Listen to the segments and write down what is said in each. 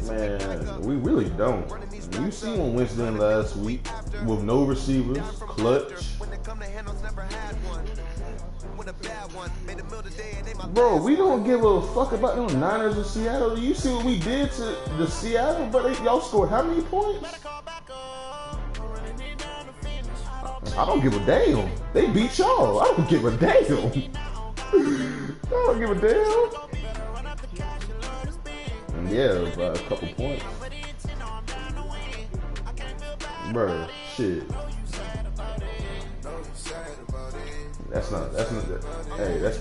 Man, we really don't. You see when Winston last week with no receivers, clutch. Bro, we don't give a fuck about them Niners of Seattle. You see what we did to the Seattle, but y'all scored how many points? I don't give a damn. They beat y'all. I don't give a damn. I don't give a damn. Yeah, by a couple points. Bro, shit. That's not, hey, that's,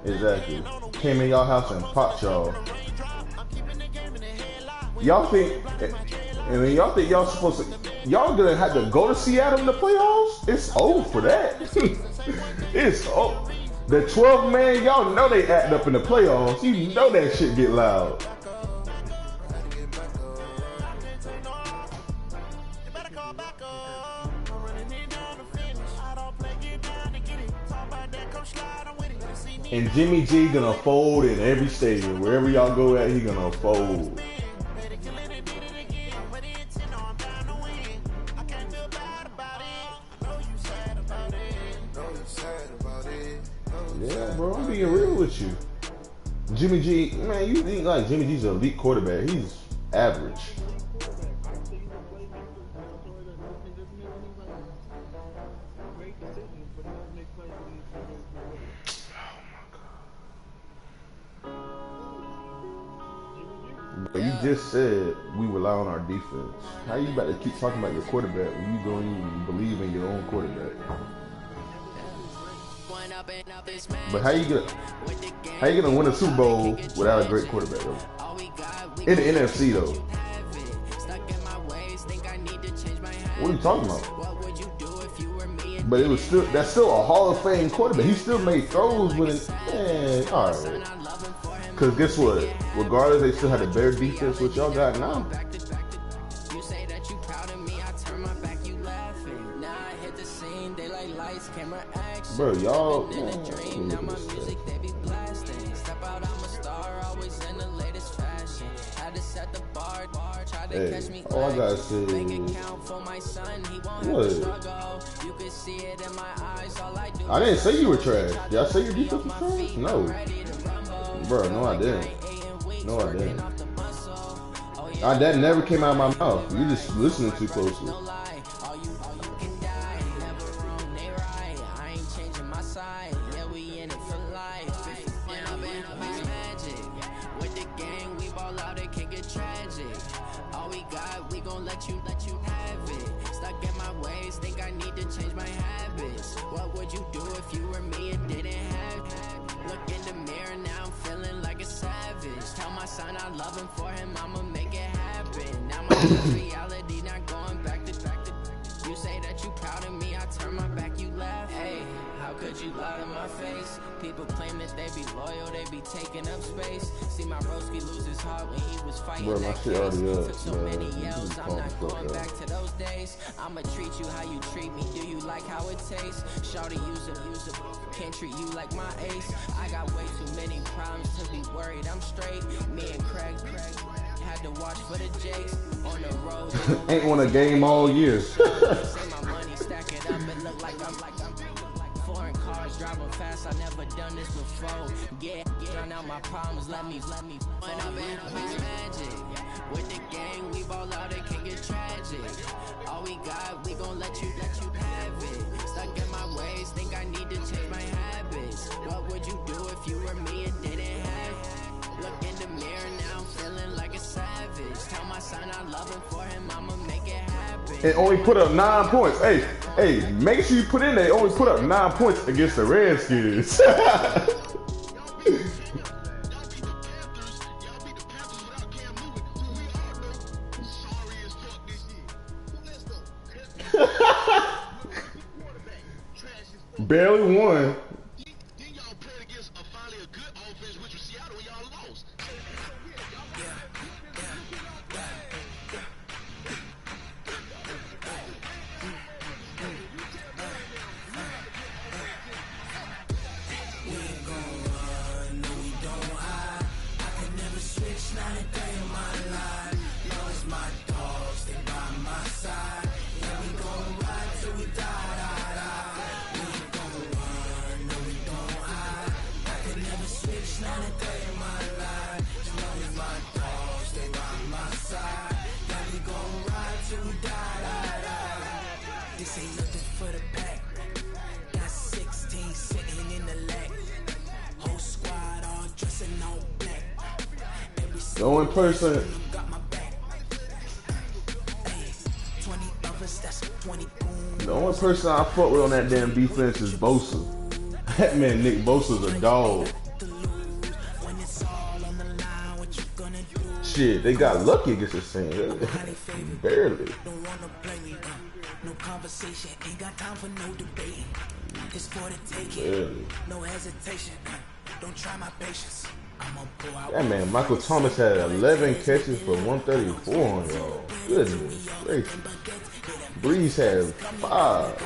exactly. Came in y'all house and popped y'all. Y'all think, and then y'all think y'all supposed to, y'all gonna have to go to Seattle in the playoffs? It's over for that. It's over. The 12 man, y'all know they act up in the playoffs. You know that shit get loud. And Jimmy G gonna fold in every stadium. Wherever y'all go at, he gonna fold. Yeah, bro, I'm being real with you. Jimmy G, man, you think like Jimmy G's an elite quarterback. He's average. But you just said we rely on our defense. How you about to keep talking about your quarterback when you don't even believe in your own quarterback? But how you gonna win a Super Bowl without a great quarterback though? In the NFC though. What are you talking about? But it was still, that's still a Hall of Fame quarterback. He still made throws with it. Man, all right. Because guess what? Regardless, they still had a better defense, which y'all got now. Bro, y'all. Hey, all I gotta say is, what? I didn't say you were trash. Did I say your defense was trash? No. Bro, no I didn't. No I didn't. That never came out of my mouth. You just listening too closely. I love him for him, I'ma make it happen. Now my reality not going back to you say that you proud of me, I turn my back, you laugh. Hey, how could you lie to my face? People claim that they be loyal, they be taking up space. See my broski lose his heart when he was fighting. Bro, my shit already up. Took so many yells, I'm not going back to those days. I'ma treat you how you treat me, do you like how it tastes? Shawty use a, can't treat you like my ace. I got way too many problems to be worried, I'm straight. Me and Craig had to watch for the Jakes on the road. Ain't won a game all year. Say my money, stack it up, it look like I'm foreign cars driving fast. I never done this before. Yeah, drown out my problems. Let me. When I'm in magic with the gang, we ball out. It can get tragic. All we got, we gon' let you have it. Stuck in my ways, think I need to change my habits. What would you do if you were me and didn't have it? Look in the mirror now, I'm feeling like a savage. Tell my son I love him for him, I'ma make it happen. And only put up 9 points. Hey, make sure you put in there. Only put up 9 points against the Redskins. Barely won. The only person. The only person I fuck with on that damn defense is Bosa. That man, Nick Bosa's a dog. Shit, they got lucky against the Saints. Barely. No conversation, ain't got time for no debate. It's for the taking. No hesitation. Don't try my patience. I'm gonna pull out. That man, Michael Thomas had 11 catches for 134 on y'all. Goodness gracious. Breeze had 5.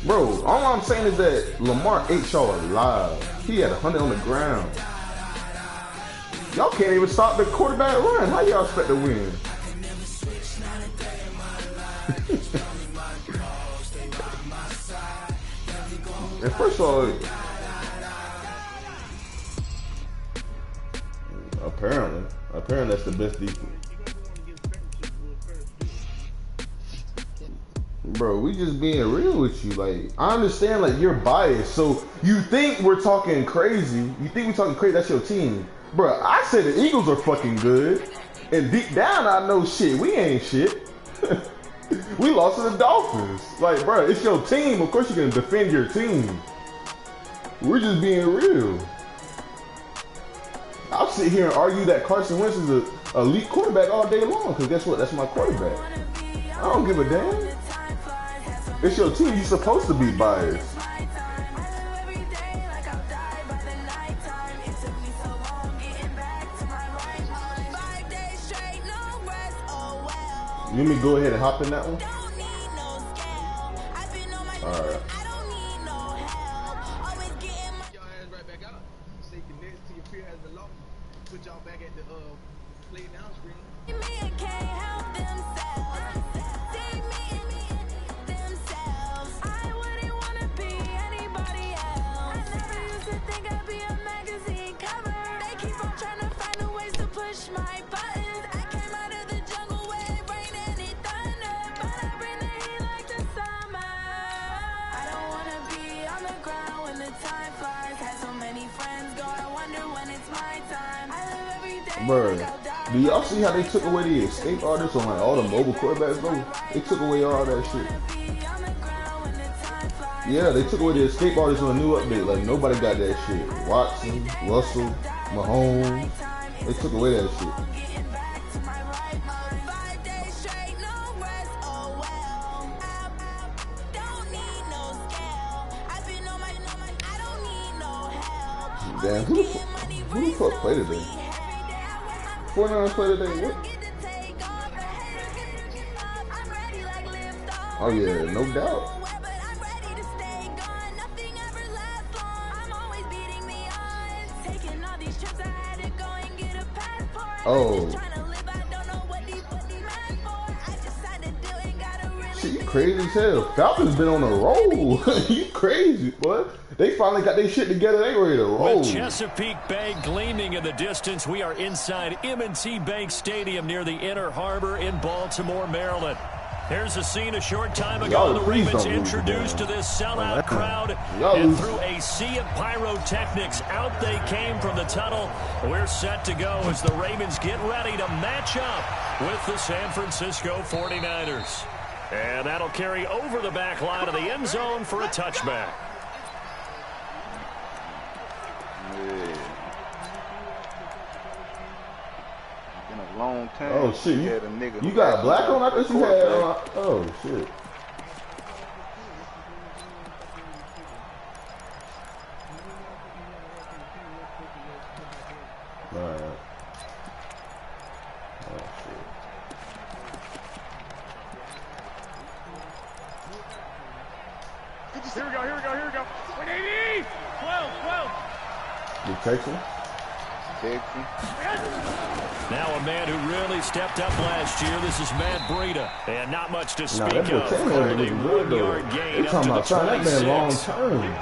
Bro, all I'm saying is that Lamar ate y'all alive. He had 100 on the ground. Y'all can't even stop the quarterback run. How y'all expect to win? And first of all, apparently that's the best defense. Bro, we just being real with you. Like, I understand, like, you're biased. So you think we're talking crazy. You think we're talking crazy, that's your team. Bro, I said the Eagles are fucking good. And deep down, I know shit. We ain't shit. We lost to the Dolphins. Like, bro, it's your team. Of course you're going to defend your team. We're just being real. I'll sit here and argue that Carson Wentz is an elite quarterback all day long. Because guess what? That's my quarterback. I don't give a damn. It's your team. You're supposed to be biased. Let me go ahead and hop in that one. All right. Bro, do y'all see how they took away the escape artists on like all the mobile quarterbacks though? They took away all that shit. Yeah, they took away the escape artists on a new update. Like nobody got that shit. Watson, Russell, Mahomes, they took away that shit. Damn, who the fuck played today? 49ers play today, what? Oh yeah, no doubt. Oh. Shit, you crazy as hell. Falcons been on a roll. You crazy, boy. They finally got their shit together. They ready to roll. With Chesapeake Bay gleaming in the distance, we are inside M&T Bank Stadium near the Inner Harbor in Baltimore, Maryland. Here's a scene a short time ago. The Ravens introduced to this sellout crowd, and through a sea of pyrotechnics, out they came from the tunnel. We're set to go as the Ravens get ready to match up with the San Francisco 49ers. And that'll carry over the back line of the end zone for a touchback. Long time. Oh shit, you got a black on? I thought you had oh shit. Alright. Oh shit. Here we go. 180! 12. You Texan? Now a man who really stepped up last year. This is Matt Breida. And not much to speak of. That 1-yard gain. They're talking about signing that man long term.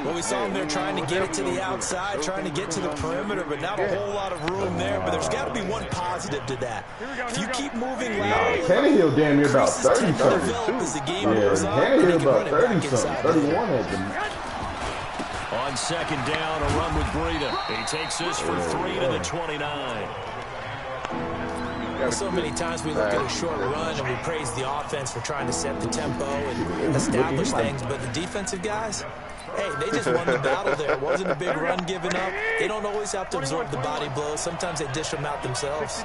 Well, we saw him there trying to get it to the outside, trying to get to the perimeter, but not a whole lot of room there. But there's got to be one positive to that. If you keep moving laterally, Tannehill damn near about 30 something. as the game Yeah, moves on, Tannehill about 30 something, 31 at the. On second down, a run with Breida. He takes this for 3 to the 29. So many times we look at a short run and we praise the offense for trying to set the tempo and establish things, but the defensive guys, hey, they just won the battle there. It wasn't a big run given up. They don't always have to absorb the body blows. Sometimes they dish them out themselves.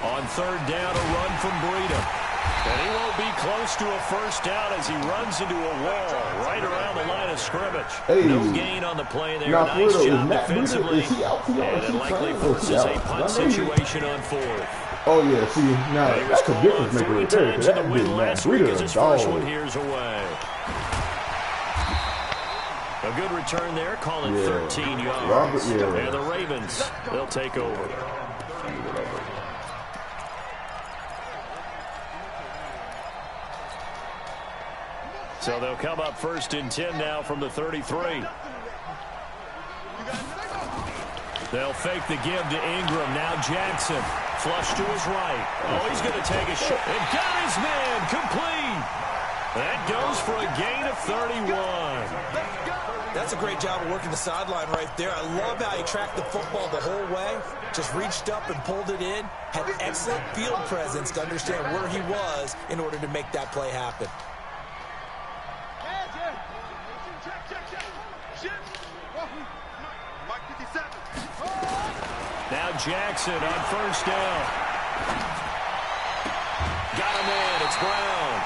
On third down, a run from Breida. And he won't be close to a first down as he runs into a wall right around the line of scrimmage. Hey. No gain on the play there. Now, Nice Florida, job is Matt defensively. Breida, is he out? And it likely forces a punt situation on fourth. Oh, yeah, see, now, He was that's a called difference maker 3 right there. times That in the big win Matt last week as Breida, his first dog. one here's away. A good return there, call it 13 yards. Robert, And the Ravens, they'll take over. So they'll come up first and 10 now from the 33. They'll fake the give to Ingram. Now Jackson. Flush to his right. Oh, he's going to take a shot. And got his man. Complete. That goes for a gain of 31. That's a great job of working the sideline right there. I love how he tracked the football the whole way. Just reached up and pulled it in. Had excellent field presence to understand where he was in order to make that play happen. Now Jackson on first down. Got him in. It's Brown.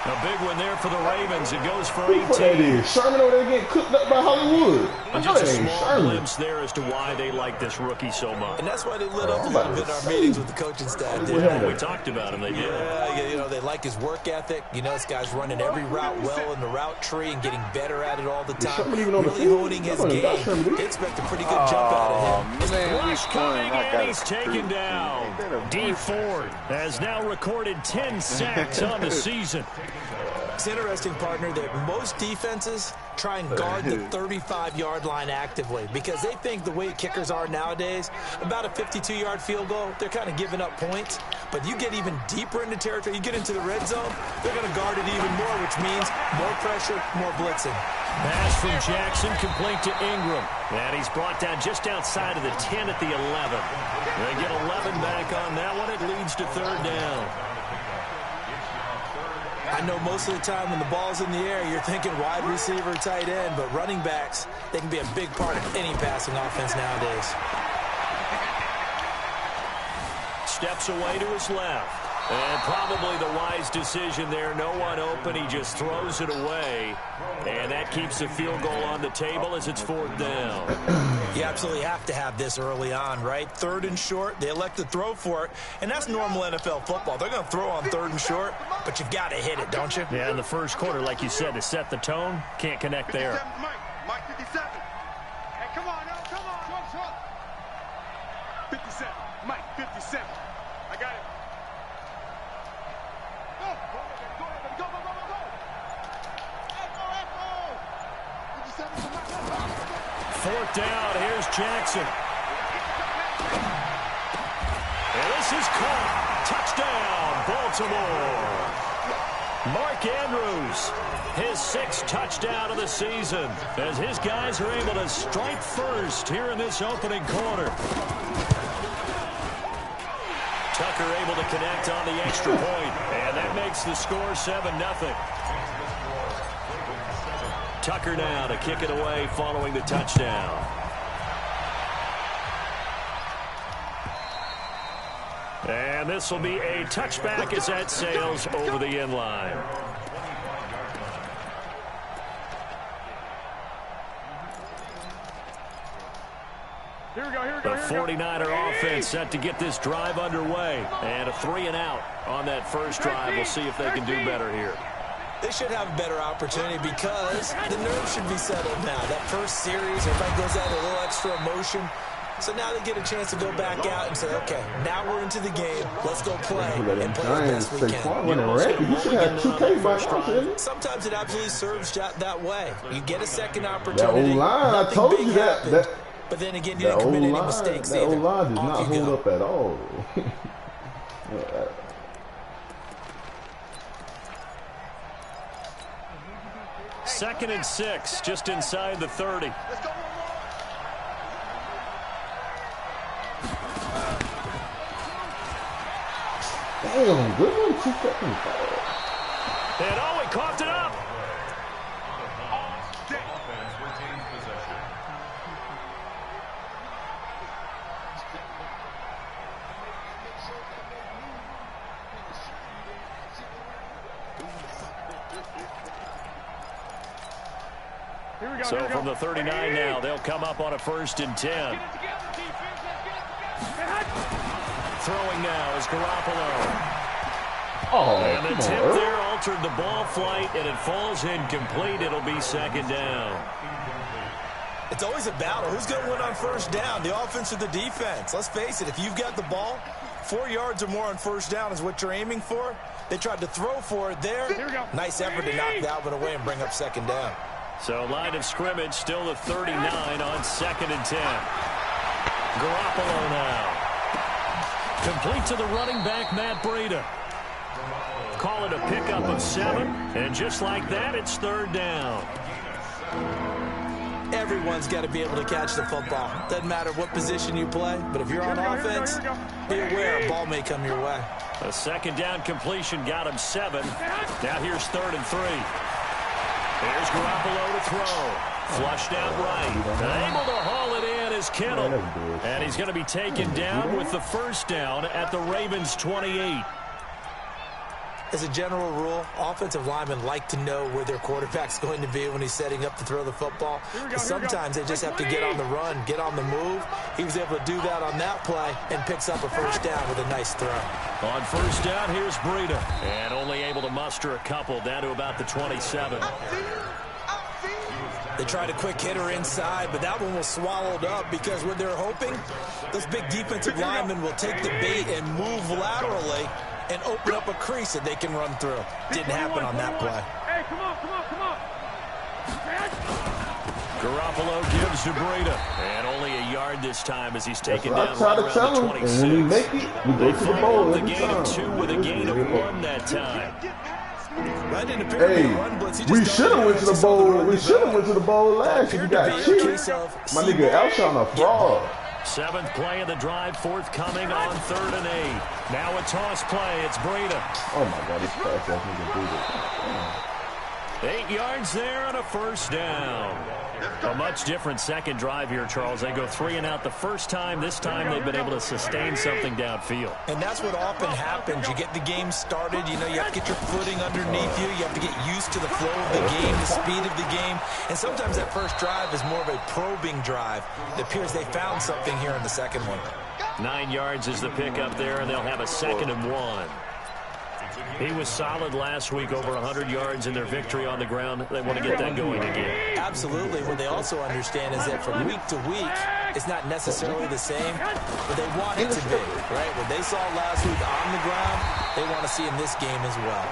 A big one there for the Ravens. It goes for 18. That is Sherman over there getting cooked up by Hollywood. And just a small glimpse there as to why they like this rookie so much. And that's why they lit up a little bit in our meetings with the coaching staff. Yeah, we talked about him. They did. Yeah, you know, they like his work ethic. You know, this guy's running every route well in the route tree and getting better at it all the time. Really honing his game. They expect a pretty good jump out of him. Rush coming, and he's taken down. D. Ford has now recorded 10 sacks on the season. It's interesting, partner, that most defenses try and guard the 35-yard line actively because they think the way kickers are nowadays, about a 52-yard field goal, they're kind of giving up points. But you get even deeper into territory, you get into the red zone, they're going to guard it even more, which means more pressure, more blitzing. Pass from Jackson complete to Ingram. And he's brought down just outside of the 10 at the 11. They get 11 back on that one. It leads to third down. I know most of the time when the ball's in the air, you're thinking wide receiver, tight end, but running backs, they can be a big part of any passing offense nowadays. Steps away to his left. And probably the wise decision there. No one open. He just throws it away. And that keeps the field goal on the table as it's fourth down. You absolutely have to have this early on, right? Third and short. They elect to throw for it. And that's normal NFL football. They're going to throw on third and short, but you've got to hit it, don't you? Yeah, in the first quarter, like you said, to set the tone, can't connect there. Mike 57. Hey, come on, now, come on. 57. Mike 57. I got it. Fourth down, here's Jackson. And this is caught. Touchdown, Baltimore. Mark Andrews, his 6th touchdown of the season, as his guys are able to strike first here in this opening quarter. Tucker able to connect on the extra point, and that makes the score 7-0. Tucker now to kick it away following the touchdown. And this will be a touchback as that sails over the end line. Here we go, here we The go, here we go. 49er offense set to get this drive underway. And a 3-and-out on that first drive. We'll see if they can do better here. They should have a better opportunity because the nerves should be settled now. That first series, everybody goes out a little extra emotion. So now they get a chance to go back out and say, okay, now we're into the game. Let's go play and play the best we can. Sometimes it absolutely serves that way. You get a second opportunity. I told you that. But then again, you didn't commit any mistakes either. That O-line did not hold up at all. Second and 6, just inside the 30. Damn, good one, 2 seconds. And oh, he coughed it up. So from the 39 now, they'll come up on a 1st and 10. Throwing now is Garoppolo. And the tip there altered the ball flight, and it falls incomplete. It'll be 2nd down. It's always a battle. Who's going to win on 1st down, the offense or the defense? Let's face it, if you've got the ball, 4 yards or more on 1st down is what you're aiming for. They tried to throw for it there. Nice effort to knock that one away and bring up 2nd down. So line of scrimmage still the 39 on 2nd and 10. Garoppolo now. Complete to the running back, Matt Breida. Call it a pickup of 7, and just like that, it's 3rd down. Everyone's got to be able to catch the football. Doesn't matter what position you play, but if you're on offense, be aware a ball may come your way. A 2nd down completion got him 7. Now here's 3rd and 3. Here's Garoppolo to throw. Flushed out right. Able to haul it in is Kittle. And he's going to be taken down with the 1st down at the Ravens' 28. As a general rule, offensive linemen like to know where their quarterback's going to be when he's setting up to throw the football. Sometimes they just have to get on the run, get on the move. He was able to do that on that play and picks up a 1st down with a nice throw. On 1st down, here's Breida. And only able to muster a couple down to about the 27. They tried a quick hitter inside, but that one was swallowed up because what they're hoping, those big defensive linemen will take the bait and move laterally and open up a crease that they can run through. Didn't happen on that play. Hey, come on. Garoppolo gives to Breida. And only a yard this time as he's taken down right around the 26. And when we make it, we go to the bowl. The gain of 2 with a gain of 1 that time. Hey, we should have went to the bowl. We should have went to the bowl last year. We got cheated. My nigga Alshon a fraud. 7th play of the drive forthcoming on 3rd and 8. Now a toss play. It's Breida. Oh my God, this pass nigga do this. 8 yards there on a 1st down. A much different second drive here, Charles. They go 3 and out the first time. This time they've been able to sustain something downfield. And that's what often happens. You get the game started. You know, you have to get your footing underneath you. You have to get used to the flow of the game, the speed of the game. And sometimes that first drive is more of a probing drive. It appears they found something here in the second one. 9 yards is the pickup there, and they'll have a 2nd and 1. He was solid last week, over 100 yards in their victory on the ground. They want to get that going again. Absolutely. What they also understand is that from week to week, it's not necessarily the same, but they want it to be, right? What they saw last week on the ground, they want to see in this game as well.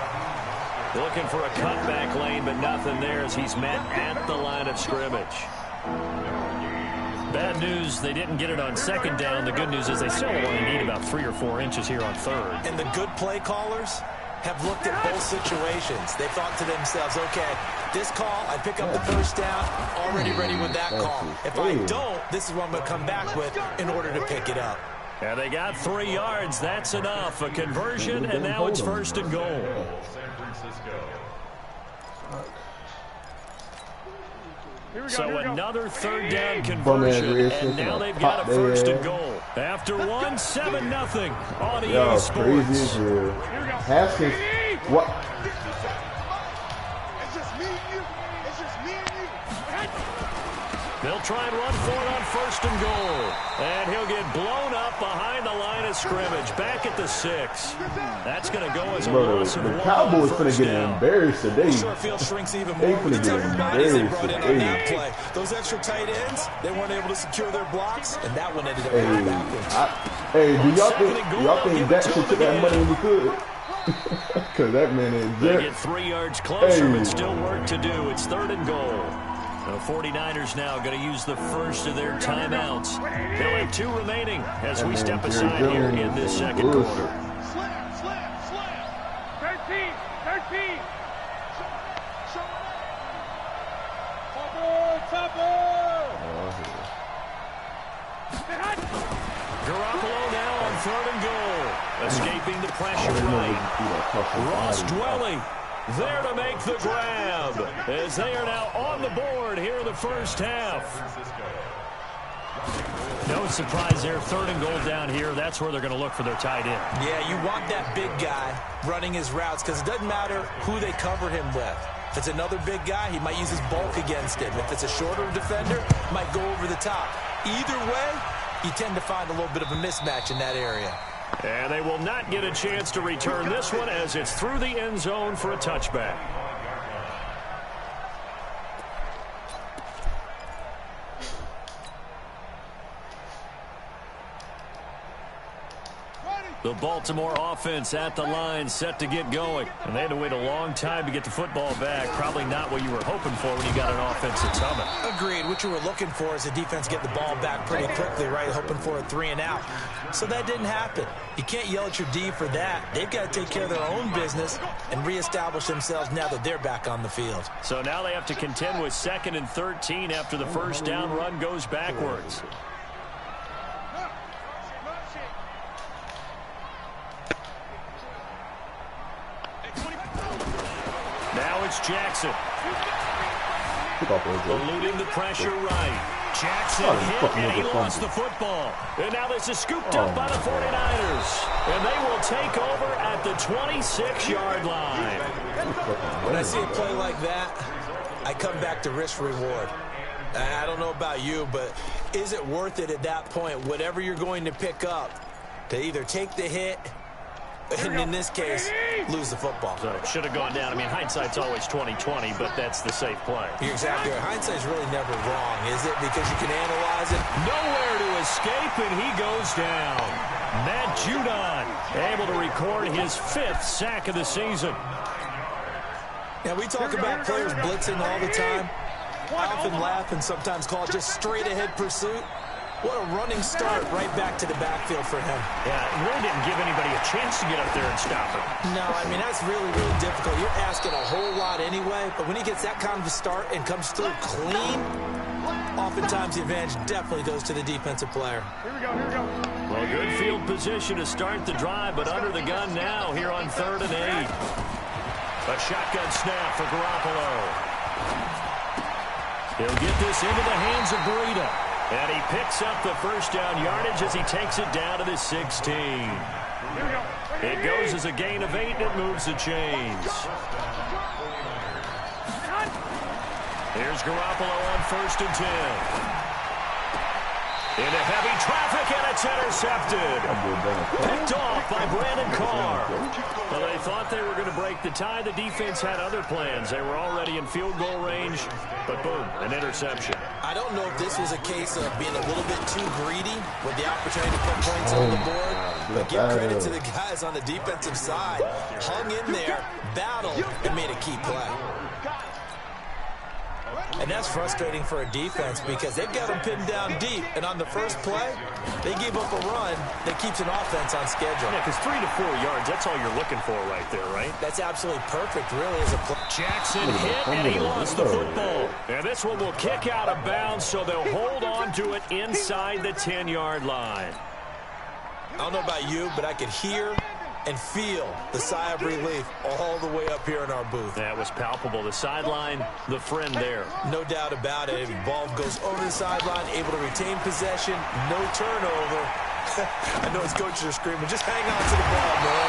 Looking for a cutback lane, but nothing there as he's met at the line of scrimmage. Bad news, they didn't get it on 2nd down. The good news is they still only need about 3 or 4 inches here on 3rd. And the good play callers have looked at both situations. They thought to themselves, okay, this call, I pick up the 1st down, already ready with that call. If I don't, this is what I'm going to come back with in order to pick it up. And they got 3 yards. That's enough. A conversion, and now it's 1st and goal. So another 3rd down conversion, and now they've got a 1st and goal. After 1, 7-0 on EA Sports. Haskins, what? It's just me and you. They'll try and run for it on 1st and goal. And he'll get blown up behind the line of scrimmage. Back at the 6. That's going to go as a loss of 1. The Cowboys finna get embarrassed today. Short field shrinks even more with the tight bodies they brought in on that play. Those extra tight ends, they weren't able to secure their blocks, and that one ended up going backwards. Hey, do y'all think that should took that money when we could? Because that man is They get 3 yards closer, but still work to do. It's 3rd and goal. The 49ers now going to use the first of their timeouts. They'll have 2 remaining as we step aside here in this second quarter. Slip. 13. Garoppolo now on 3rd and goal. Escaping the pressure right. Ross Dwelly there to make the grab as they are now on the board here in the first half. No surprise there, 3rd and goal down here. That's where they're going to look for their tight end. Yeah, you want that big guy running his routes because it doesn't matter who they cover him with. If it's another big guy, he might use his bulk against him. If it's a shorter defender, might go over the top. Either way, you tend to find a little bit of a mismatch in that area. And they will not get a chance to return this one as it's through the end zone for a touchback. The Baltimore offense at the line, set to get going. And they had to wait a long time to get the football back. Probably not what you were hoping for when you got an offense that's humming. Agreed. What you were looking for is the defense get the ball back pretty quickly, right? Hoping for a 3 and out. So that didn't happen. You can't yell at your D for that. They've got to take care of their own business and reestablish themselves now that they're back on the field. So now they have to contend with 2nd and 13 after the first down run goes backwards. Now it's Jackson. Eluding the pressure right. Jackson hit and he lost the football. And now this is scooped up by the 49ers. And they will take over at the 26-yard line. When I see a play like that, I come back to risk-reward. I don't know about you, but is it worth it at that point, whatever you're going to pick up, to either take the hit and in this case, lose the football? So it should have gone down. I mean, hindsight's always 20/20, but that's the safe play. You're exactly right. Hindsight's really never wrong, is it? Because you can analyze it. Nowhere to escape, and he goes down. Matt Judon able to record his 5th sack of the season. Now, we talk about players blitzing all the time. I often laugh and sometimes call it just straight-ahead pursuit. What a running start right back to the backfield for him. Yeah, it really didn't give anybody a chance to get up there and stop him. No, I mean, that's really, really difficult. You're asking a whole lot anyway, but when he gets that kind of a start and comes through clean, oftentimes the advantage definitely goes to the defensive player. Here we go. Well, good field position to start the drive, but under the gun now here on 3rd and 8. A shotgun snap for Garoppolo. He'll get this into the hands of Breida. And he picks up the first down yardage as he takes it down to the 16. It goes as a gain of 8 and it moves the chains. Here's Garoppolo on 1st and 10. Into heavy traffic, and it's intercepted. Picked off by Brandon Carr. Well, they thought they were going to break the tie. The defense had other plans. They were already in field goal range, but boom, an interception. I don't know if this was a case of being a little bit too greedy with the opportunity to put points on the board, but give credit to the guys on the defensive side. Hung in there, battled, and made a key play. And that's frustrating for a defense because they've got them pinned down deep. And on the first play, they gave up a run that keeps an offense on schedule. Yeah, because 3 to 4 yards, that's all you're looking for right there, right? That's absolutely perfect, really, as a play. Jackson hit, and he lost the football. And this one will kick out of bounds, so they'll hold on to it inside the 10-yard line. I don't know about you, but I could hear and feel the sigh of relief all the way up here in our booth. That was palpable. The sideline, the friend there. No doubt about it. Ball goes over the sideline, able to retain possession, no turnover. I know his coaches are screaming, just hang on to the ball, man.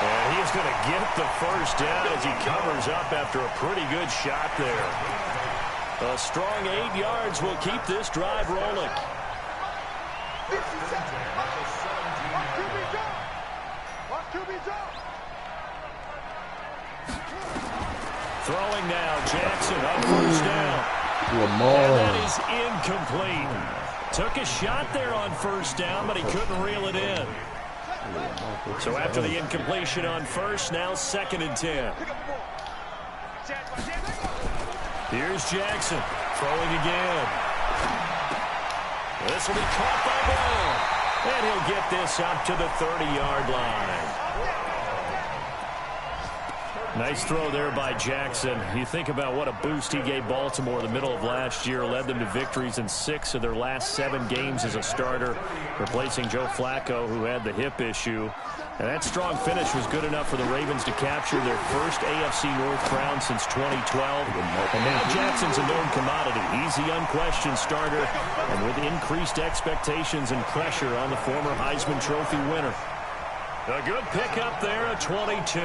And he's going to get the first down as he covers up after a pretty good shot there. A strong 8 yards will keep this drive rolling. Throwing now, Jackson on first down. And that is incomplete. Took a shot there on first down, but he couldn't reel it in. So after the incompletion on first, now 2nd and 10. Here's Jackson throwing again. This will be caught by Brown. And he'll get this up to the 30-yard line. Nice throw there by Jackson. You think about what a boost he gave Baltimore in the middle of last year. Led them to victories in 6 of their last 7 games as a starter, replacing Joe Flacco, who had the hip issue. And that strong finish was good enough for the Ravens to capture their first AFC North crown since 2012. And now Jackson's a known commodity. He's the unquestioned starter, and with increased expectations and pressure on the former Heisman Trophy winner. A good pickup there at 22.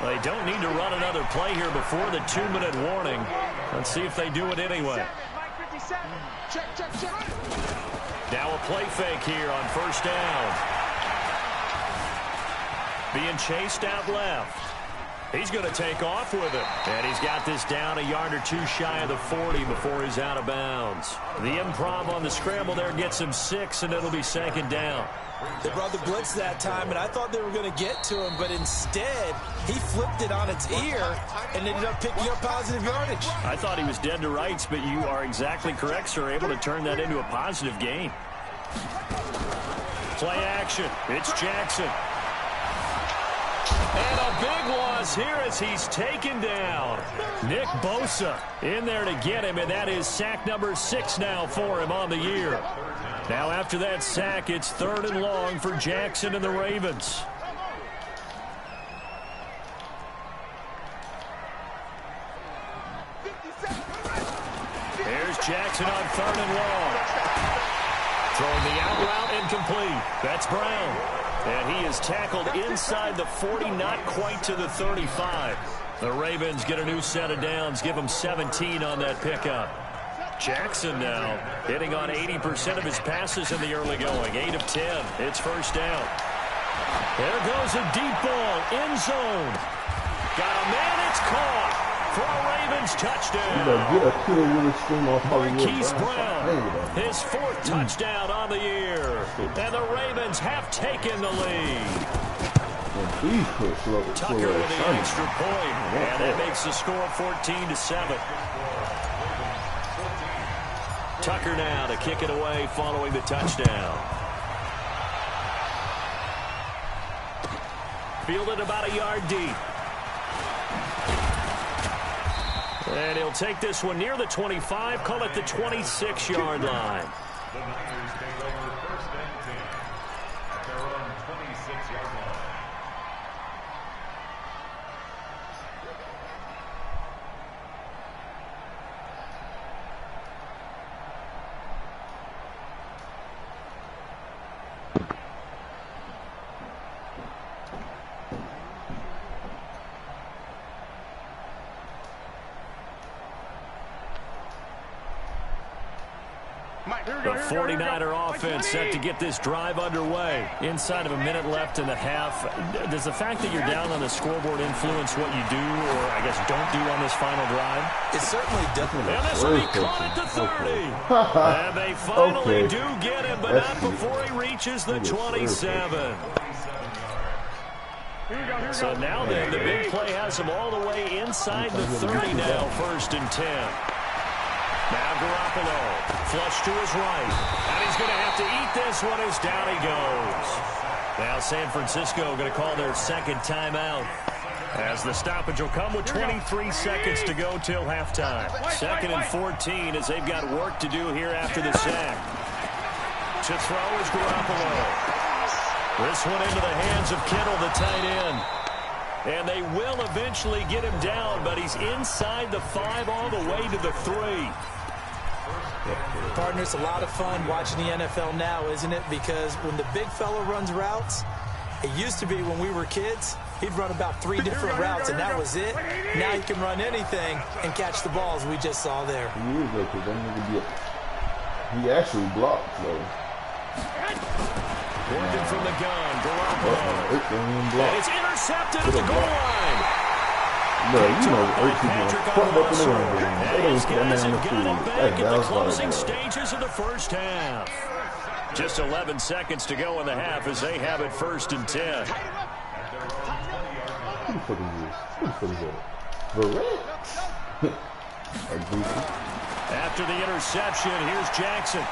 They don't need to run another play here before the 2-minute warning. Let's see if they do it anyway. Now a play fake here on first down. Being chased out left. He's going to take off with it. And he's got this down a yard or two shy of the 40 before he's out of bounds. The improv on the scramble there gets him 6, and it'll be 2nd down. They brought the blitz that time, and I thought they were going to get to him, but instead, he flipped it on its ear and ended up picking up positive yardage. I thought he was dead to rights, but you are exactly correct, sir. Able to turn that into a positive gain. Play action. It's Jackson. And a big loss here as he's taken down. Nick Bosa in there to get him, and that is sack number 6 now for him on the year. Now after that sack, it's 3rd and long for Jackson and the Ravens. There's Jackson on 3rd and long. Throwing the out route incomplete. That's Brown. And he is tackled inside the 40, not quite to the 35. The Ravens get a new set of downs, give them 17 on that pickup. Jackson now hitting on 80% of his passes in the early going. 8 of 10. It's first down. There goes a deep ball. End zone. Got a man. It's caught for a Ravens touchdown. Marquise Brown, his 4th touchdown on the year. And the Ravens have taken the lead. Tucker with the extra point. And that makes the score 14-7. Tucker now to kick it away following the touchdown. Fielded about a yard deep. And he'll take this one near the 25, call it the 26-yard line. The Niners take over 1st and 10 at their own 26-yard line. The 49er offense set to get this drive underway. Inside of a minute left in the half. Does the fact that you're down on the scoreboard influence what you do, or I guess don't do on this final drive? It certainly does. And this will be caught at the 30. And they finally do get him, but not before he reaches the 27. So now then, the big play has him all the way inside the 30 now, 1st and 10. Now Garoppolo, flush to his right. And he's going to have to eat this one as down he goes. Now San Francisco going to call their 2nd timeout, as the stoppage will come with 23 seconds to go till halftime. 2nd and 14 as they've got work to do here after the sack. To throw is Garoppolo. This one into the hands of Kittle, the tight end. And they will eventually get him down, but he's inside the 5 all the way to the 3. Partner, it's a lot of fun watching the NFL now, isn't it? Because when the big fella runs routes, It used to be when we were kids, he'd run about 3 different routes, and that was it. Now he can run anything and catch the balls we just saw there. He is, though, because that nigga he actually blocked, so. Working from the gun, Garoppolo. And it's intercepted at the goal line. Bro, you know, fucked up in the run game. They don't put that man on the field. Back in the closing stages of the first half. Just 11 seconds to go in the half as they have it 1st and 10. Who the fuck is this? Who the fuck is that? Verrett? After the interception, here's Jackson.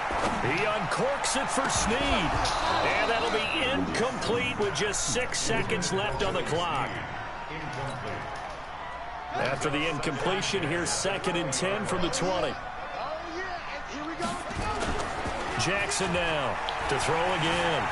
He uncorks it for Snead. And that'll be incomplete with just 6 seconds left on the clock. After the incompletion, here's 2nd and 10 from the 20. Jackson now to throw again.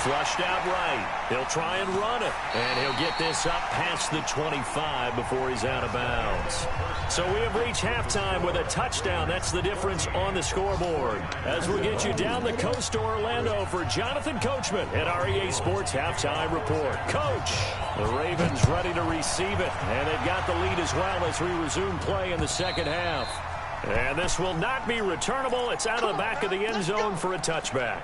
Flushed out right. He'll try and run it. And he'll get this up past the 25 before he's out of bounds. So we have reached halftime with a touchdown. That's the difference on the scoreboard. As we get you down the coast to Orlando for Jonathan Coachman at our EA Sports Halftime Report. Coach, the Ravens ready to receive it. And they've got the lead as well as we resume play in the second half. And this will not be returnable. It's out of the back of the end zone for a touchback.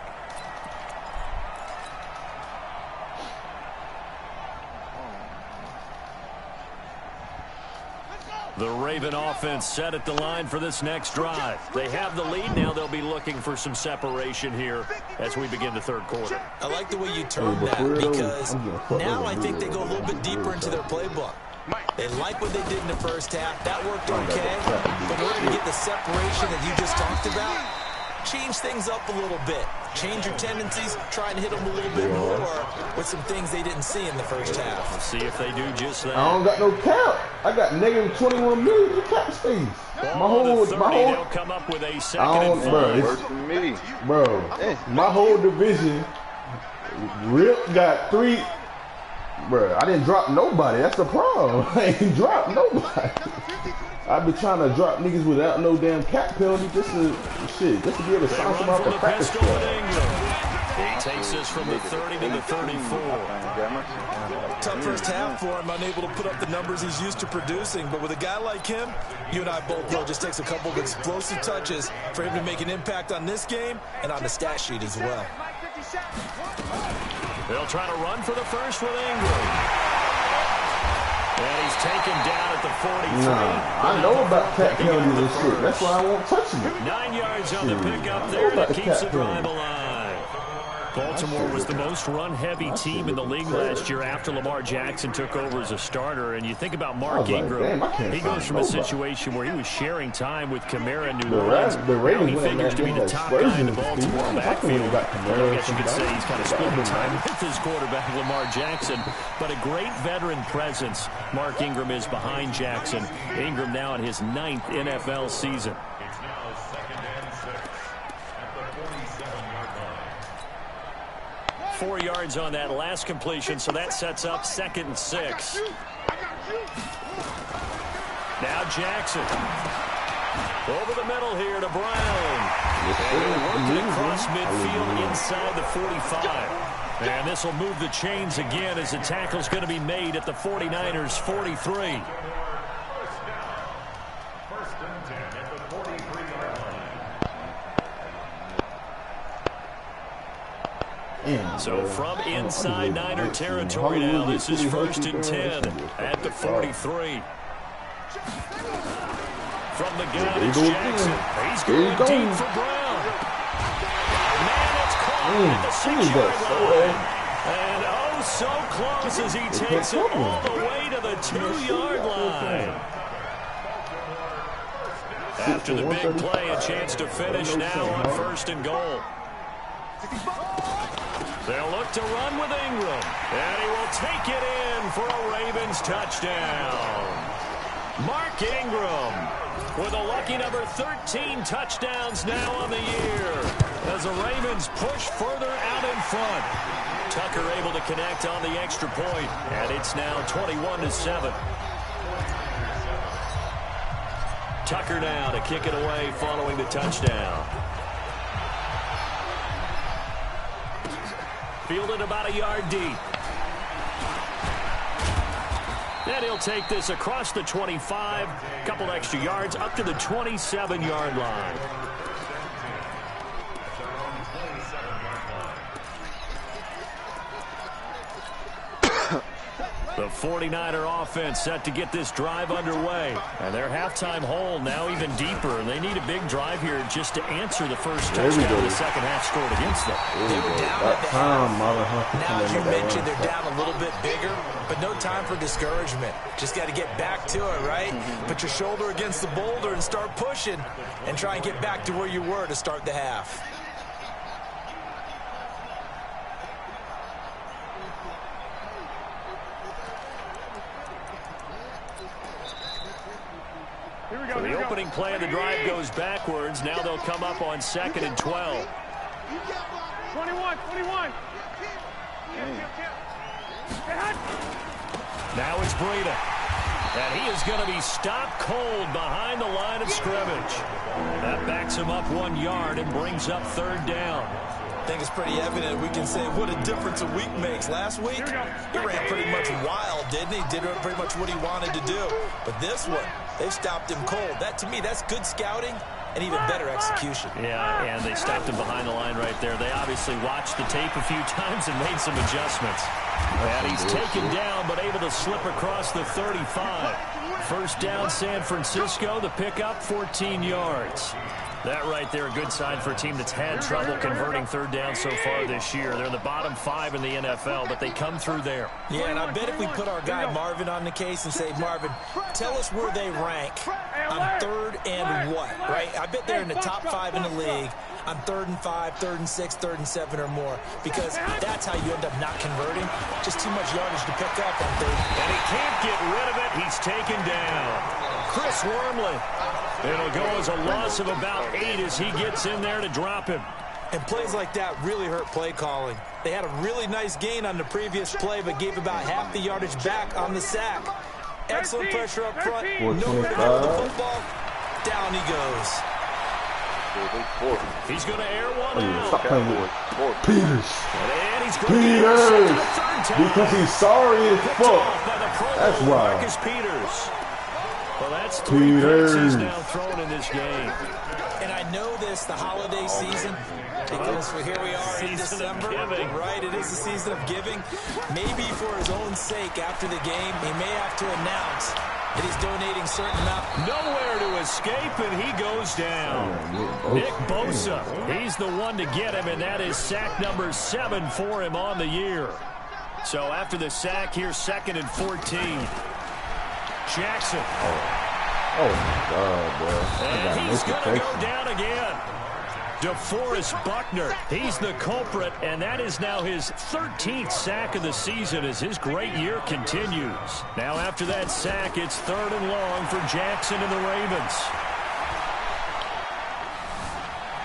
The Raven offense set at the line for this next drive. They have the lead. Now they'll be looking for some separation here as we begin the third quarter. I like the way you termed that because now I think they go a little bit deeper into their playbook. They like what they did in the first half. That worked okay. But in order to get the separation that you just talked about, change things up a little bit. Change your tendencies. Try and hit them a little bit more with some things they didn't see in the first half. We'll see if they do just that. I don't got no cap. I got negative 21 million in cap space. They'll come up with a 2nd and 5. Worse than me. Bro, my whole division, Rip got 3. Bro, I didn't drop nobody. That's the problem. I ain't dropped nobody. I've been trying to drop niggas without no damn cap penalty just to be able to sign them off the practice squad. He takes this from the 30 to the 34. Tough first half for him, unable to put up the numbers he's used to producing. But with a guy like him, you and I both know it just takes a couple of explosive touches for him to make an impact on this game and on the stat sheet as well. They'll try to run for the first with Ingram. And he's taken down at the 43. Nah, I know about cap penalties and shit. That's why I won't touch him. 9 yards on the pickup there that keeps the drive alive. Baltimore was the most run-heavy team in the league last year after Lamar Jackson took over as a starter. And you think about Mark Ingram, he goes from a situation where he was sharing time with Kamara and New Orleans. Now he figures to be the top guy in the Baltimore backfield. I guess you could say he's kind of splitting time with his quarterback, Lamar Jackson. But a great veteran presence Mark Ingram is behind Jackson. Ingram now in his 9th NFL season. 4 yards on that last completion, so that sets up 2nd and 6. Now Jackson. Over the middle here to Brown. And working across midfield inside the 45. And this will move the chains again as the tackle's going to be made at the 49ers' 43. So from inside Niner territory now, this is 1st and 10 at the 43. From the gun, it's Jackson. He's going deep for Brown. Man, it's caught at the 6-yard line. And oh, so close as he takes it all the way to the 2-yard line. After the big play, a chance to finish now on 1st and goal. They'll look to run with Ingram. And he will take it in for a Ravens touchdown. Mark Ingram with a lucky number 13 touchdowns now on the year as the Ravens push further out in front. Tucker able to connect on the extra point, and it's now 21-7. Tucker now to kick it away following the touchdown. Fielded about a yard deep. And he'll take this across the 25, a couple extra yards, up to the 27-yard line. The 49er offense set to get this drive underway. And their halftime hole now even deeper. And they need a big drive here just to answer the first touchdown the second half scored against them. They were down at the half. Now, as you mentioned, they're down a little bit bigger, but no time for discouragement. Just got to get back to it, right? Put your shoulder against the boulder and start pushing and try and get back to where you were to start the half. So the opening play of the drive goes backwards. Now they'll come up on 2nd and 12. 21. Now it's Breida. And he is going to be stopped cold behind the line of scrimmage. That backs him up 1 yard and brings up 3rd down. I think it's pretty evident we can say what a difference a week makes. Last week, he ran pretty much wild, didn't he? Did pretty much what he wanted to do. But this one, they stopped him cold. That, to me, that's good scouting and even better execution. Yeah, and they stopped him behind the line right there. They obviously watched the tape a few times and made some adjustments. And he's taken down, but able to slip across the 35. First down, San Francisco. The pickup, 14 yards. That right there, a good sign for a team that's had trouble converting 3rd down so far this year. They're in the bottom 5 in the NFL, but they come through there. Yeah, and I bet if we put our guy Marvin on the case and say, Marvin, tell us where they rank on 3rd and what, right? I bet they're in the top 5 in the league on 3rd and 5, 3rd and 6, 3rd and 7 or more, because that's how you end up not converting. Just too much yardage to pick up on 3rd. And he can't get rid of it. He's taken down. Chris Wormley. It'll go as a loss of about 8 as he gets in there to drop him. And plays like that really hurt play calling. They had a really nice gain on the previous play, but gave about half the yardage back on the sack. Excellent pressure up front. Nowhere to go with the football. Down he goes. He's going to air one out. Stop playing with Peters. And he's going to get because he's sorry as fuck. That's why. Marcus Peters. Well, that's 3 picks he's now thrown in this game. And I know this, the holiday season, because here we are in December, right? It is the season of giving. Maybe for his own sake, after the game, he may have to announce that he's donating a certain amount. Nowhere to escape, and he goes down. Nick Bosa, he's the one to get him, and that is sack number 7 for him on the year. So after the sack, here's 2nd and 14. Jackson. Oh my God, bro. And he's going to go down again. DeForest Buckner, he's the culprit, and that is now his 13th sack of the season as his great year continues. Now after that sack, it's 3rd and long for Jackson and the Ravens.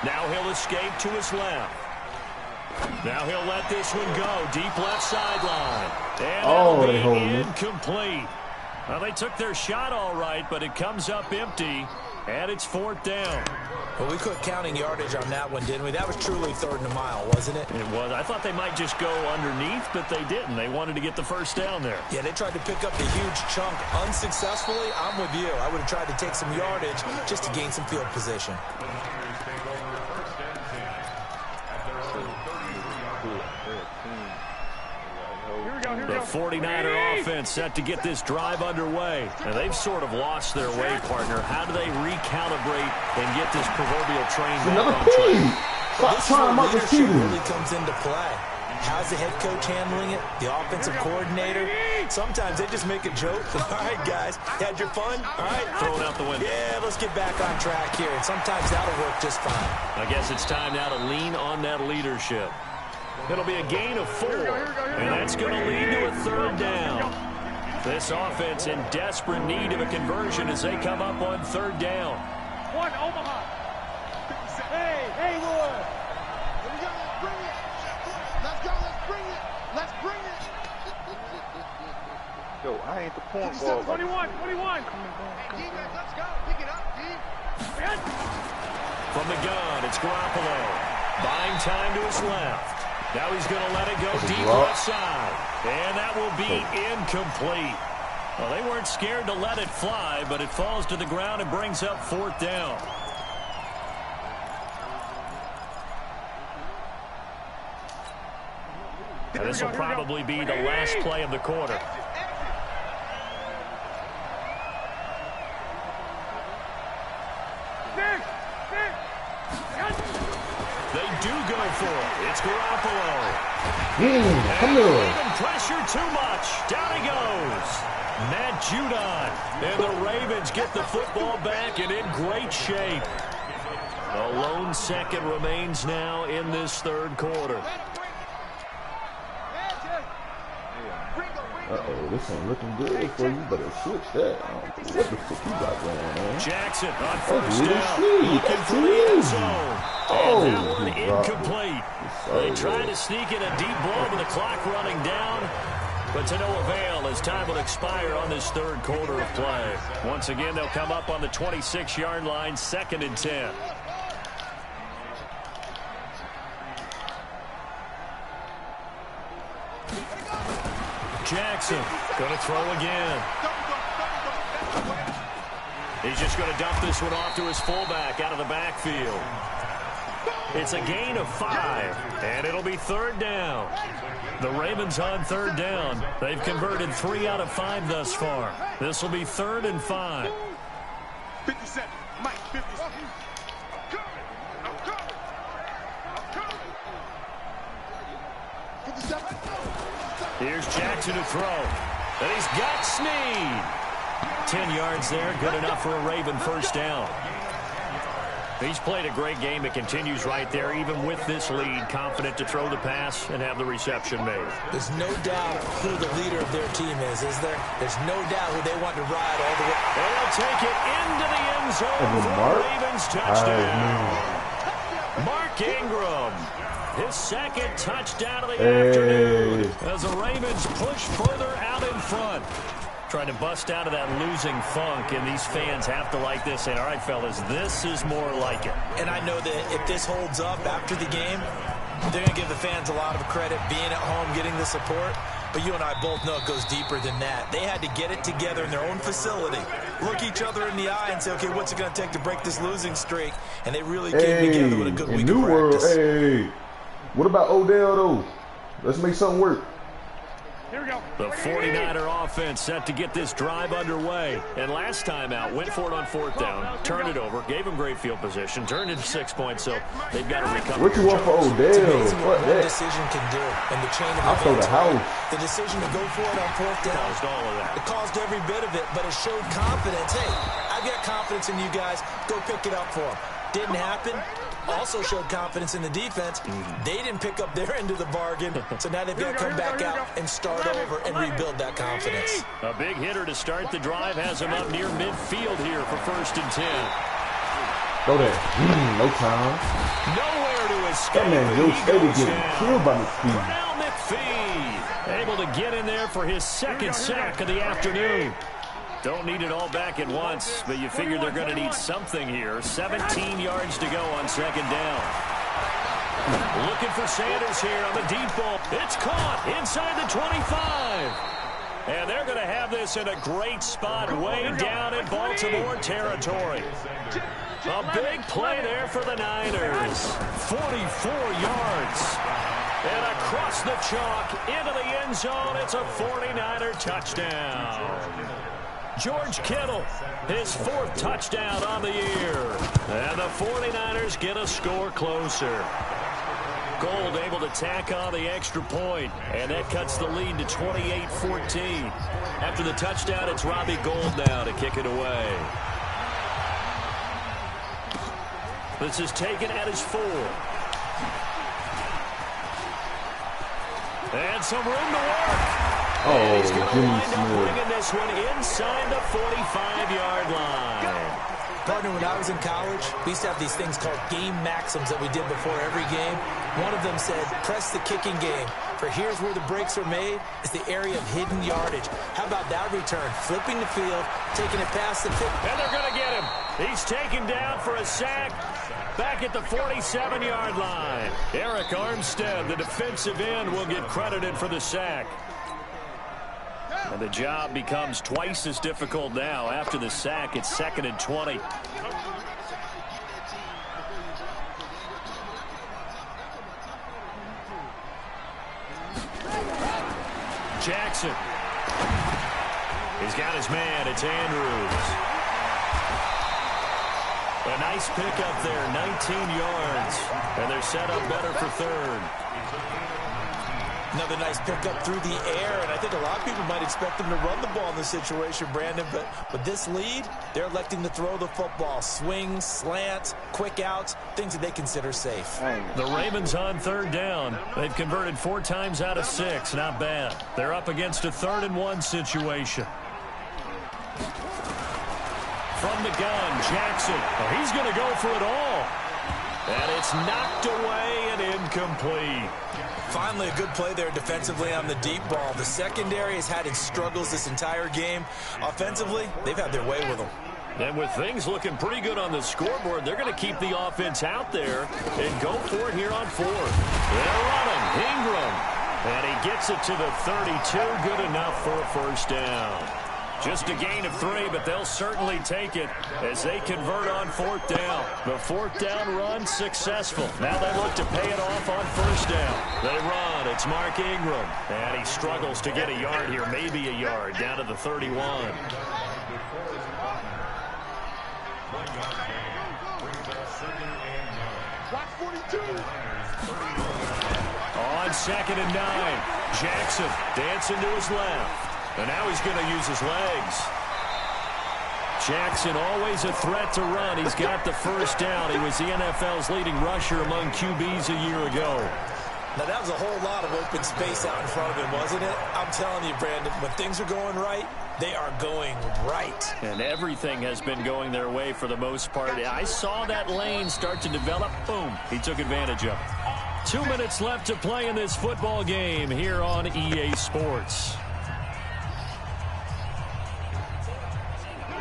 Now he'll escape to his left. Now he'll let this one go. Deep left sideline. And that'll be incomplete. Well, they took their shot all right, but it comes up empty, and it's 4th down. Well, we quit counting yardage on that one, didn't we? That was truly 3rd and a mile, wasn't it? It was. I thought they might just go underneath, but they didn't. They wanted to get the first down there. Yeah, they tried to pick up the huge chunk unsuccessfully. I'm with you. I would have tried to take some yardage just to gain some field position. The 49er offense set to get this drive underway. And they've sort of lost their way, partner. How do they recalibrate and get this proverbial train back on track? Stop trying to leadership really comes into play. How's the head coach handling it? The offensive coordinator? Sometimes they just make a joke. All right, guys, had your fun? All right, throw it out the window. Yeah, let's get back on track here. And sometimes that'll work just fine. I guess it's time now to lean on that leadership. It'll be a gain of 4, and that's going to lead to a 3rd down. This offense in desperate need of a conversion as they come up on 3rd down. One, Omaha. Hey, Lord. Let's bring it. Let's go, let's bring it. Let's bring it. Yo, I ain't the point guard. 21. Hey, D-Man, let's go. Pick it up, D. From the gun, it's Garoppolo. Buying time to his left. Now he's going to let it go deep left side. And that will be incomplete. Well, they weren't scared to let it fly, but it falls to the ground and brings up 4th down. And this will probably be the last play of the quarter. They do go for it. It's Garoppolo. Come on. Even pressure too much. Down he goes. Matt Judon. And the Ravens get the football back and in great shape. A lone second remains now in this 3rd quarter. Uh-oh, this ain't looking good for you. Better switch that. What the fuck you got going on? Jackson on 1st really down. sneak. Looking That's for the end easy. zone. Oh, And that one he dropped incomplete. They tried to sneak in a deep blow with the clock running down, but to no avail as time will expire on this 3rd quarter of play. Once again, they'll come up on the 26-yard line, 2nd and 10. Jackson going to throw again. He's just going to dump this one off to his fullback out of the backfield. It's a gain of 5, and it'll be 3rd down. The Ravens on 3rd down. They've converted 3 out of 5 thus far. This will be 3rd and 5. 57, Mike, 57. I'm coming. 57. Here's Jackson to throw. And he's got Snead. 10 yards there, good enough for a Raven 1st down. He's played a great game. It continues right there, even with this lead, confident to throw the pass and have the reception made. There's no doubt who the leader of their team is there? There's no doubt who they want to ride all the way. And they'll take it into the end zone for the Ravens touchdown. Mark Ingram, his 2nd touchdown of the afternoon as the Ravens push further out in front. Trying to bust out of that losing funk, and these fans have to like this. And all right, fellas, this is more like it. And I know that if this holds up after the game, they're going to give the fans a lot of credit, being at home, getting the support. But you and I both know it goes deeper than that. They had to get it together in their own facility, look each other in the eye and say, okay, what's it going to take to break this losing streak? And they really came together with a good week of practice. Hey, what about Odell, though? Let's make something work. Here we go. The 49er offense set to get this drive underway. And last time out, went for it on 4th down, turned it over, gave him great field position, turned it 6 points, so they've got to recover. What you want for Odell? It's amazing what one decision can do in the chain of I'll throw the house. The decision to go for it on 4th down. Caused all of that. It caused every bit of it, but it showed confidence. Hey, I've got confidence in you guys. Go pick it up for them. Didn't happen. Also showed confidence in the defense. They didn't pick up their end of the bargain, so now they've got to come back out and start over and rebuild that confidence. A big hitter to start the drive has him up near midfield here for 1st and 10. Go there. No time. Nowhere to escape. That man, Joe Steady getting killed by McPhee. Now McPhee able to get in there for his 2nd sack of the afternoon. Don't need it all back at once, but you figure they're going to need something here. 17 yards to go on 2nd down. Looking for Sanders here on the deep ball. It's caught inside the 25. And they're going to have this in a great spot way down in Baltimore territory. A big play there for the Niners. 44 yards. And across the chalk into the end zone, it's a 49er touchdown. George Kittle, his 4th touchdown on the year. And the 49ers get a score closer. Gold able to tack on the extra point, and that cuts the lead to 28-14. After the touchdown, it's Robbie Gould now to kick it away. This is taken at his 4. And some room to work. Oh, he's going to Jimmy wind up Smith. bringing this one inside the 45-yard line. Partner, when I was in college, we used to have these things called game maxims that we did before every game. One of them said, press the kicking game. For here's where the breaks are made. It's the area of hidden yardage. How about that return? Flipping the field, taking it past the 50. And they're going to get him. He's taken down for a sack. Back at the 47-yard line. Eric Armstead, the defensive end, will get credited for the sack. And the job becomes twice as difficult now. After the sack, it's 2nd and 20. Jackson. He's got his man. It's Andrews. A nice pickup there, 19 yards. And they're set up better for 3rd. Another nice pickup through the air, and I think a lot of people might expect them to run the ball in this situation, Brandon, but with this lead, they're electing to throw the football. Swings, slants, quick outs, things that they consider safe. The Ravens on 3rd down. They've converted 4 times out of 6. Not bad. They're up against a 3rd and 1 situation. From the gun, Jackson. Oh, he's going to go for it all. And it's knocked away and incomplete. Finally, a good play there defensively on the deep ball. The secondary has had its struggles this entire game. Offensively, they've had their way with them. And with things looking pretty good on the scoreboard, they're going to keep the offense out there and go for it here on 4th. They're running. Ingram. And he gets it to the 32. Good enough for a 1st down. Just a gain of 3, but they'll certainly take it as they convert on 4th down. The 4th down run successful. Now they look to pay it off on 1st down. They run. It's Mark Ingram. And he struggles to get a yard here, maybe a yard, down to the 31. On 2nd and 9, Jackson dancing to his left. And now he's going to use his legs. Jackson, always a threat to run. He's got the 1st down. He was the NFL's leading rusher among QBs a year ago. Now, that was a whole lot of open space out in front of him, wasn't it? I'm telling you, Brandon, when things are going right, they are going right. And everything has been going their way for the most part. I saw that lane start to develop. Boom. He took advantage of it. 2 minutes left to play in this football game here on EA Sports.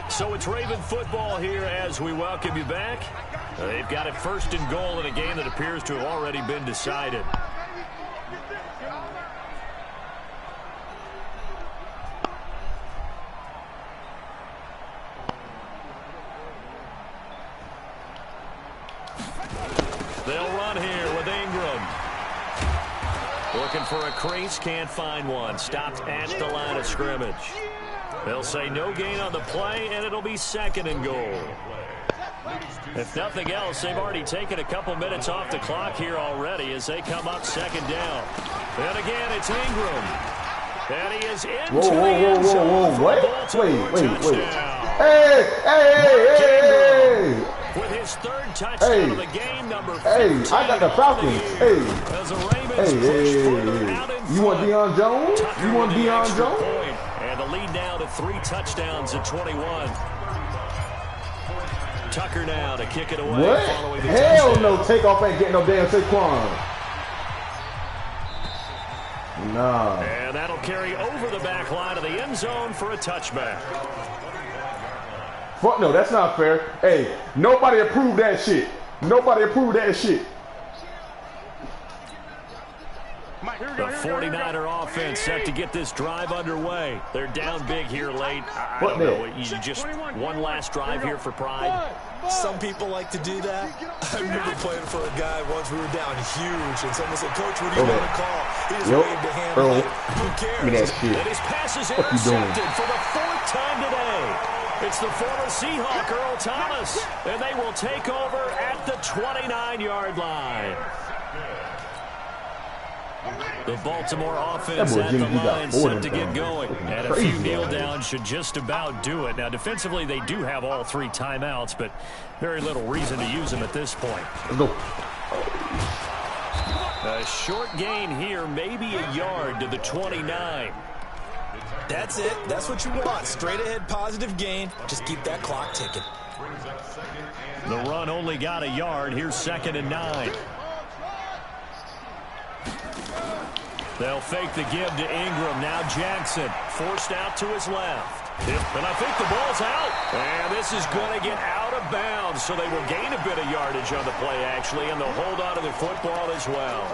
So it's Raven football here as we welcome you back. They've got it 1st and goal in a game that appears to have already been decided. They'll run here with Ingram. Looking for a crease, can't find one. Stopped at the line of scrimmage. They'll say no gain on the play, and it'll be 2nd and goal. If nothing else, they've already taken a couple minutes off the clock here already as they come up 2nd down. And again, it's Ingram. And he is into the end zone for a Baltimore touchdown. Hey! With his 3rd touchdown of the game, number 15. I got the Falcons. As the Ravens push further out in front. You want Deion Jones? Tucker You want with the Deion extra Jones? point. And the lead now to 3 touchdowns at 21. Tucker now to kick it away. What? Following the Hell touchdown. no, takeoff ain't getting no damn Saquon. Nah. And that'll carry over the back line of the end zone for a touchback. Fuck no, that's not fair. Hey, nobody approved that shit. Nobody approved that shit. The 49er offense set to get this drive underway. They're down big here late. I don't know. You just one last drive here for pride. Some people like to do that. I remember playing for a guy once. We were down huge, and someone said, "Coach, what do you want to call?" He just waved a hand. Like, who cares? And his pass is intercepted for the 4th time today. It's the former Seahawk, Earl Thomas, and they will take over at the 29-yard line. The Baltimore offense at the line set to get going. And a few kneel downs should just about do it. Now, defensively, they do have all 3 timeouts, but very little reason to use them at this point. Let's go. A short gain here, maybe a yard to the 29. That's it. That's what you want. Straight ahead positive gain. Just keep that clock ticking. The run only got a yard. Here's 2nd and 9. They'll fake the give to Ingram. Now Jackson forced out to his left. And I think the ball's out. And this is going to get out of bounds. So they will gain a bit of yardage on the play, actually, and they'll hold on to the football as well.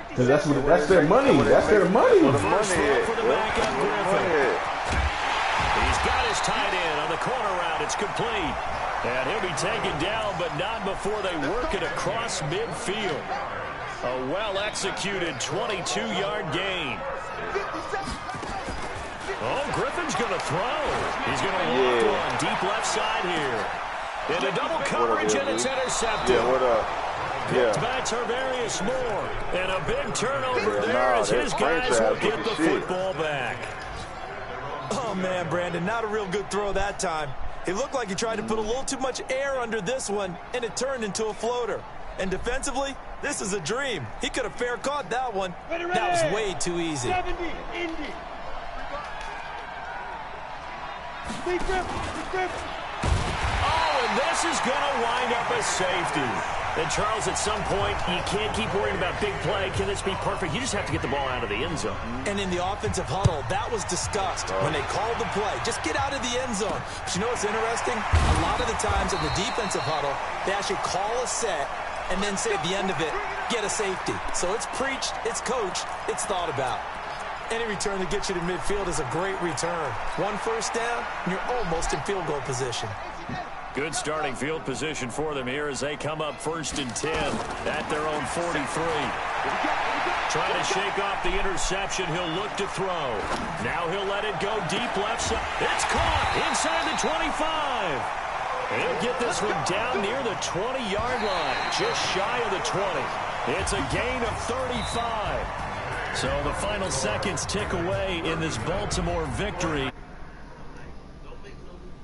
Because that's their money. That's their money. First throw for the backup Griffin. He's got his tight end on the corner route. It's complete. And he'll be taken down, but not before they work it across midfield. A well-executed 22-yard gain. Oh, Griffin's going to throw. He's going to walk one deep left side here. Into double coverage, and it's intercepted. Yeah, what up? Picked by Tarvarius Moore. And a big turnover there as his guys will get the football back. Oh, man, Brandon, not a real good throw that time. It looked like he tried to put a little too much air under this one, and it turned into a floater. And defensively, this is a dream. He could have fair caught that one. That was way too easy. 70, Indy. Oh, and this is going to wind up a safety. And, Charles, at some point, you can't keep worrying about big play. Can this be perfect? You just have to get the ball out of the end zone. And in the offensive huddle, that was discussed when they called the play. Just get out of the end zone. But you know what's interesting? A lot of the times in the defensive huddle, they actually call a set and then say at the end of it, get a safety. So it's preached, it's coached, it's thought about. Any return that gets you to midfield is a great return. One first down, and you're almost in field goal position. Good starting field position for them here as they come up 1st and 10 at their own 43. Trying to shake off the interception. He'll look to throw. Now he'll let it go deep left side. It's caught inside the 25. He'll get this one down near the 20-yard line, just shy of the 20. It's a gain of 35. So the final seconds tick away in this Baltimore victory.